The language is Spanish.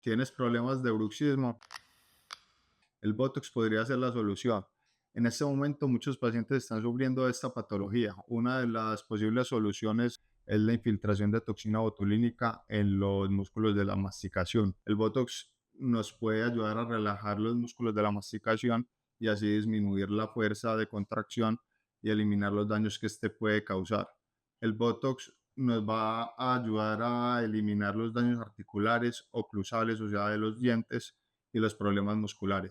¿Tienes problemas de bruxismo? El Botox podría ser la solución. En este momento muchos pacientes están sufriendo de esta patología. Una de las posibles soluciones es la infiltración de toxina botulínica en los músculos de la masticación. El Botox nos puede ayudar a relajar los músculos de la masticación y así disminuir la fuerza de contracción y eliminar los daños que este puede causar. El Botox nos va a ayudar a eliminar los daños articulares oclusales, o sea, de los dientes y los problemas musculares.